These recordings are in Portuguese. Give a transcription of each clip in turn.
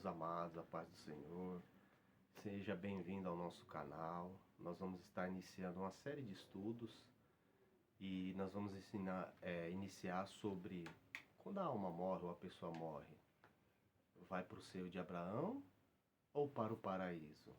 meus amados, a paz do Senhor. Seja bem-vindo ao nosso canal. Nós vamos estar iniciando uma série de estudos e nós vamos iniciar sobre quando a alma morre ou a pessoa morre, vai para o seio de Abraão ou para o paraíso?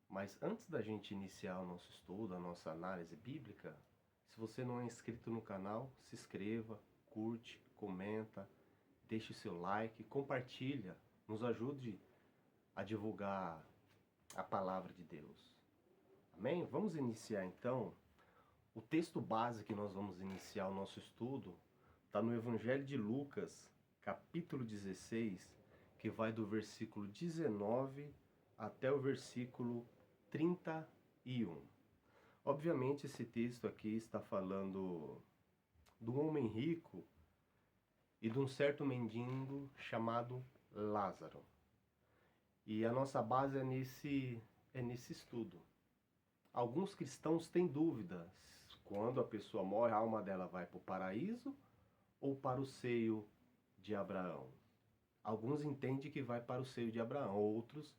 Mas antes da gente iniciar o nosso estudo, a nossa análise bíblica, se você não é inscrito no canal, se inscreva, curte, comenta, deixe o seu like, compartilha, nos ajude a divulgar a palavra de Deus. Amém? Vamos iniciar então. O texto base que nós vamos iniciar o nosso estudo está no Evangelho de Lucas, capítulo 16, que vai do versículo 19 até o versículo 31. Obviamente esse texto aqui está falando de um homem rico e de um certo mendigo chamado Lázaro. E a nossa base é nesse estudo. Alguns cristãos têm dúvidas. Quando a pessoa morre, a alma dela vai para o paraíso ou para o seio de Abraão? Alguns entendem que vai para o seio de Abraão, outros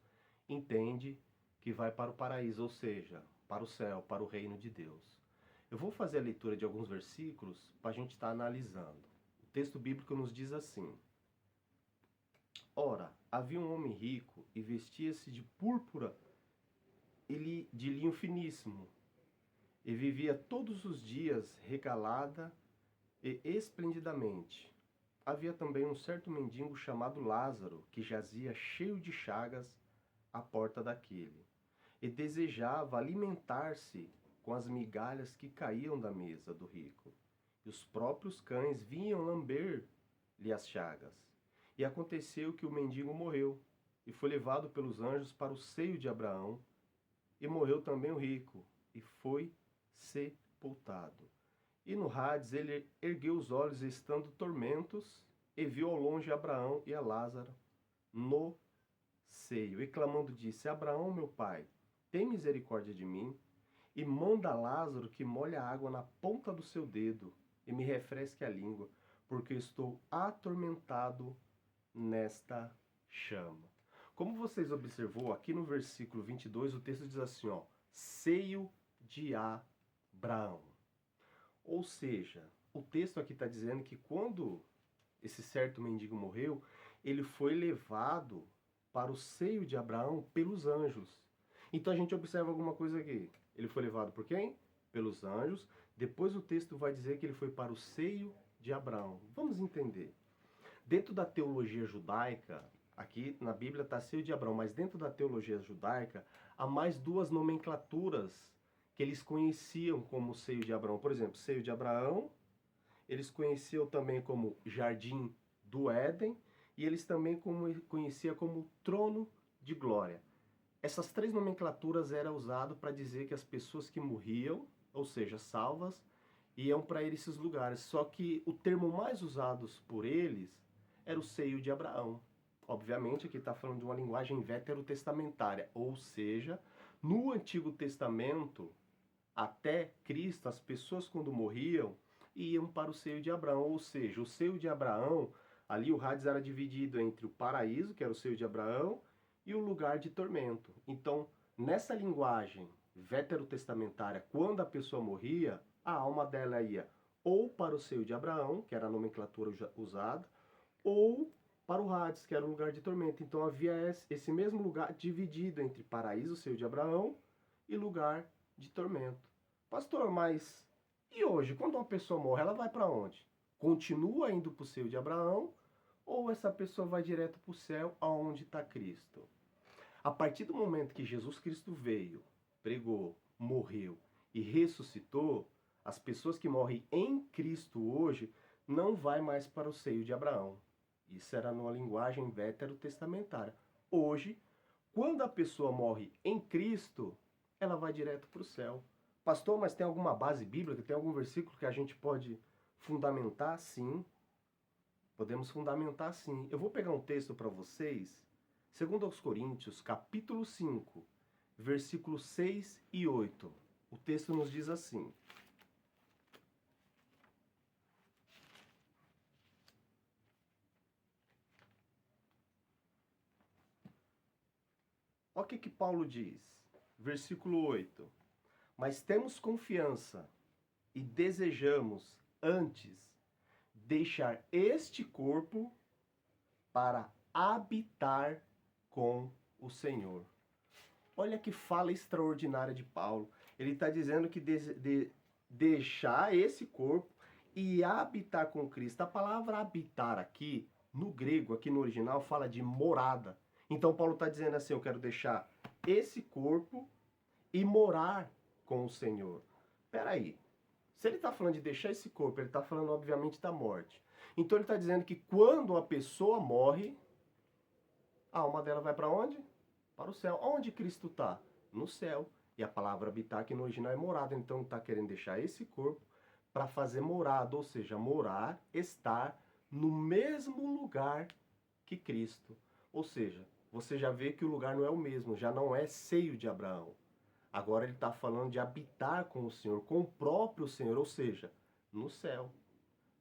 entendem que vai para o paraíso, ou seja, para o céu, para o reino de Deus. Eu vou fazer a leitura de alguns versículos para a gente estar analisando. O texto bíblico nos diz assim: Ora, havia um homem rico e vestia-se de púrpura e de linho finíssimo, e vivia todos os dias regalada e esplendidamente. Havia também um certo mendigo chamado Lázaro, que jazia cheio de chagas à porta daquele, e desejava alimentar-se com as migalhas que caíam da mesa do rico. E os próprios cães vinham lamber-lhe as chagas. E aconteceu que o mendigo morreu, e foi levado pelos anjos para o seio de Abraão, e morreu também o rico, e foi sepultado. E no Hades ele ergueu os olhos, estando tormentos, e viu ao longe Abraão e a Lázaro no seio, e clamando disse: Abraão, meu pai, tem misericórdia de mim, e manda Lázaro que molhe a água na ponta do seu dedo, e me refresque a língua, porque estou atormentado nesta chama. Como vocês observou, aqui no versículo 22, o texto diz assim, seio de Abraão. Ou seja, o texto aqui está dizendo que quando esse certo mendigo morreu, ele foi levado para o seio de Abraão pelos anjos. Então a gente observa alguma coisa aqui. Ele foi levado por quem? Pelos anjos. Depois o texto vai dizer que ele foi para o seio de Abraão. Vamos entender. Dentro da teologia judaica, aqui na Bíblia está seio de Abraão, mas dentro da teologia judaica há mais duas nomenclaturas que eles conheciam como seio de Abraão. Por exemplo, seio de Abraão, eles conheciam também como jardim do Éden, e eles também conheciam como trono de glória. Essas três nomenclaturas eram usadas para dizer que as pessoas que morriam, ou seja, salvas, iam para esses lugares. Só que o termo mais usado por eles era o seio de Abraão. Obviamente aqui está falando de uma linguagem veterotestamentária, ou seja, no Antigo Testamento, até Cristo, as pessoas quando morriam, iam para o seio de Abraão, ou seja, o seio de Abraão, ali o Hades era dividido entre o paraíso, que era o seio de Abraão, e o lugar de tormento. Então, nessa linguagem veterotestamentária, quando a pessoa morria, a alma dela ia ou para o seio de Abraão, que era a nomenclatura usada, ou para o Hades, que era o lugar de tormento. Então havia esse mesmo lugar dividido entre paraíso, o seio de Abraão, e lugar de tormento. Pastor, mas e hoje, quando uma pessoa morre, ela vai para onde? Continua indo para o seio de Abraão, ou essa pessoa vai direto para o céu, aonde está Cristo? A partir do momento que Jesus Cristo veio, pregou, morreu e ressuscitou, as pessoas que morrem em Cristo hoje não vai mais para o seio de Abraão. Isso era numa linguagem veterotestamentária. Hoje, quando a pessoa morre em Cristo, ela vai direto para o céu. Pastor, mas tem alguma base bíblica? Tem algum versículo que a gente pode fundamentar? Sim. Podemos fundamentar sim. Eu vou pegar um texto para vocês, 2 Coríntios, capítulo 5, versículos 6 e 8. O texto nos diz assim: Olha o que Paulo diz. Versículo 8. Mas temos confiança e desejamos antes deixar este corpo para habitar com o Senhor. Olha que fala extraordinária de Paulo. Ele está dizendo que deixar esse corpo e habitar com Cristo. A palavra habitar aqui, no grego, aqui no original, fala de morada. Então Paulo está dizendo assim, eu quero deixar esse corpo e morar com o Senhor. Peraí, se ele está falando de deixar esse corpo, ele está falando obviamente da morte. Então ele está dizendo que quando a pessoa morre, a alma dela vai para onde? Para o céu. Onde Cristo está? No céu. E a palavra habitar aqui no original é morada. Então está querendo deixar esse corpo para fazer morada, ou seja, morar, estar no mesmo lugar que Cristo. Ou seja, você já vê que o lugar não é o mesmo, já não é seio de Abraão. Agora ele está falando de habitar com o Senhor, com o próprio Senhor, ou seja, no céu.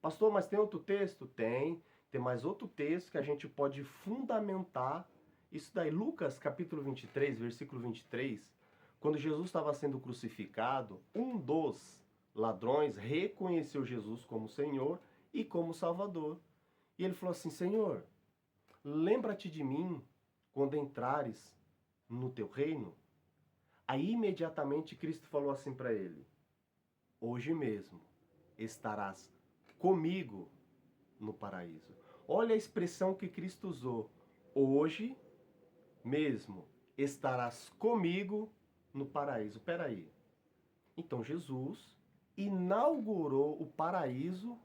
Pastor, mas tem outro texto? Tem mais outro texto que a gente pode fundamentar isso daí. Lucas capítulo 23, versículo 23, quando Jesus estava sendo crucificado, um dos ladrões reconheceu Jesus como Senhor e como Salvador. E ele falou assim, Senhor, lembra-te de mim quando entrares no teu reino. Aí imediatamente Cristo falou assim para ele, hoje mesmo estarás comigo no paraíso. Olha a expressão que Cristo usou. Hoje mesmo estarás comigo no paraíso. Peraí. Então Jesus inaugurou o paraíso,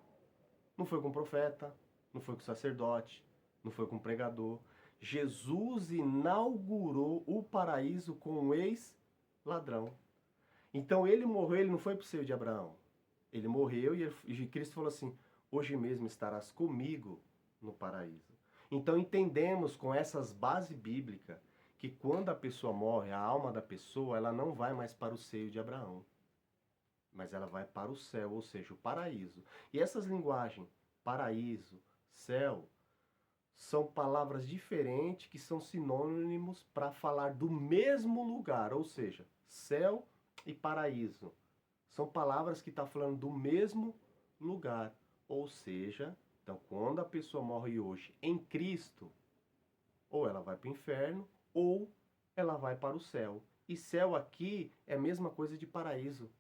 não foi com o profeta, não foi com o sacerdote, não foi com o pregador. Jesus inaugurou o paraíso com um ex-ladrão. Então ele morreu, ele não foi para o seio de Abraão. Ele morreu e Cristo falou assim, hoje mesmo estarás comigo no paraíso. Então entendemos com essas bases bíblicas que quando a pessoa morre, a alma da pessoa, ela não vai mais para o seio de Abraão, mas ela vai para o céu, ou seja, o paraíso. E essas linguagens, paraíso, céu, são palavras diferentes que são sinônimos para falar do mesmo lugar, ou seja, céu e paraíso. São palavras que estão falando do mesmo lugar, ou seja, então quando a pessoa morre hoje em Cristo, ou ela vai para o inferno, ou ela vai para o céu. E céu aqui é a mesma coisa de paraíso.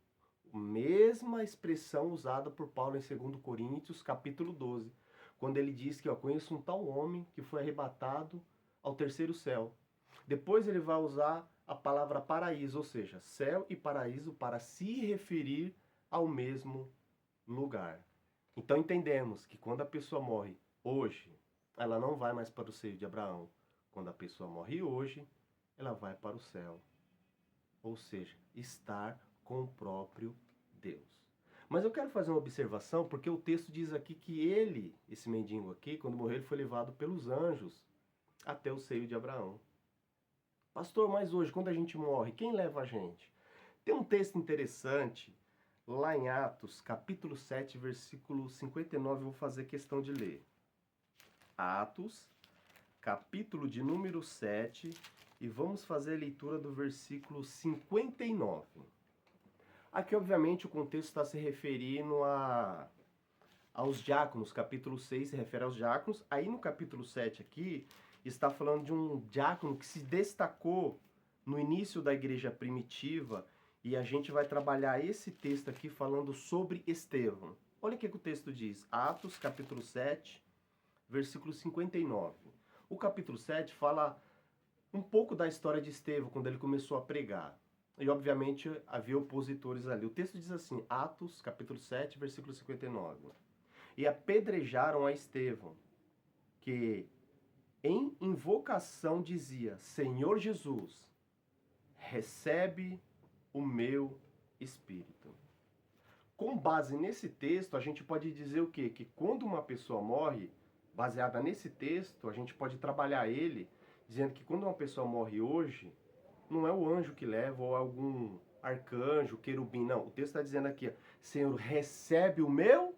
Mesma expressão usada por Paulo em 2 Coríntios, capítulo 12, quando ele diz que eu conheço um tal homem que foi arrebatado ao terceiro céu. Depois ele vai usar a palavra paraíso, ou seja, céu e paraíso para se referir ao mesmo lugar. Então entendemos que quando a pessoa morre hoje, ela não vai mais para o seio de Abraão. Quando a pessoa morre hoje, ela vai para o céu. Ou seja, estar com o próprio Deus. Mas eu quero fazer uma observação, porque o texto diz aqui que ele, esse mendigo aqui, quando morreu, ele foi levado pelos anjos até o seio de Abraão. Pastor, mas hoje, quando a gente morre, quem leva a gente? Tem um texto interessante lá em Atos, capítulo 7, versículo 59, eu vou fazer questão de ler. Atos, capítulo de número 7, e vamos fazer a leitura do versículo 59. Aqui, obviamente, o contexto está se referindo aos diáconos. Capítulo 6 se refere aos diáconos. Aí no capítulo 7 aqui, está falando de um diácono que se destacou no início da igreja primitiva. E a gente vai trabalhar esse texto aqui falando sobre Estevão. Olha o que o texto diz. Atos, capítulo 7, versículo 59. O capítulo 7 fala um pouco da história de Estevão, quando ele começou a pregar. E, obviamente, havia opositores ali. O texto diz assim, Atos, capítulo 7, versículo 59. E apedrejaram a Estevão, que em invocação dizia, Senhor Jesus, recebe o meu espírito. Com base nesse texto, a gente pode dizer o quê? Que quando uma pessoa morre, baseada nesse texto, a gente pode trabalhar ele, dizendo que quando uma pessoa morre hoje, não é o anjo que leva ou algum arcanjo, querubim, não. O texto está dizendo aqui, Senhor, recebe o meu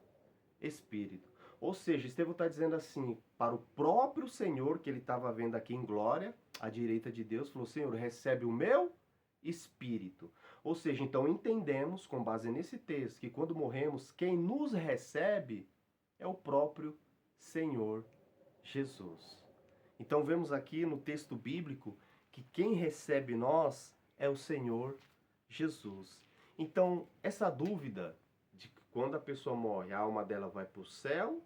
espírito. Ou seja, Estevão está dizendo assim, para o próprio Senhor, que ele estava vendo aqui em glória, à direita de Deus, falou, Senhor, recebe o meu espírito. Ou seja, então entendemos, com base nesse texto, que quando morremos, quem nos recebe é o próprio Senhor Jesus. Então vemos aqui no texto bíblico que quem recebe nós é o Senhor Jesus. Então, essa dúvida de que quando a pessoa morre, a alma dela vai para o céu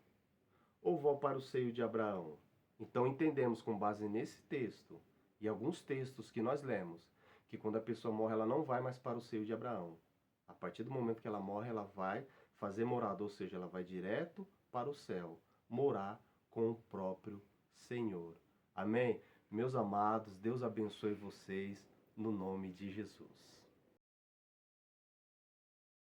ou vai para o seio de Abraão? Então entendemos com base nesse texto e alguns textos que nós lemos, que quando a pessoa morre, ela não vai mais para o seio de Abraão. A partir do momento que ela morre, ela vai fazer morada, ou seja, ela vai direto para o céu, morar com o próprio Senhor. Amém? Meus amados, Deus abençoe vocês no nome de Jesus.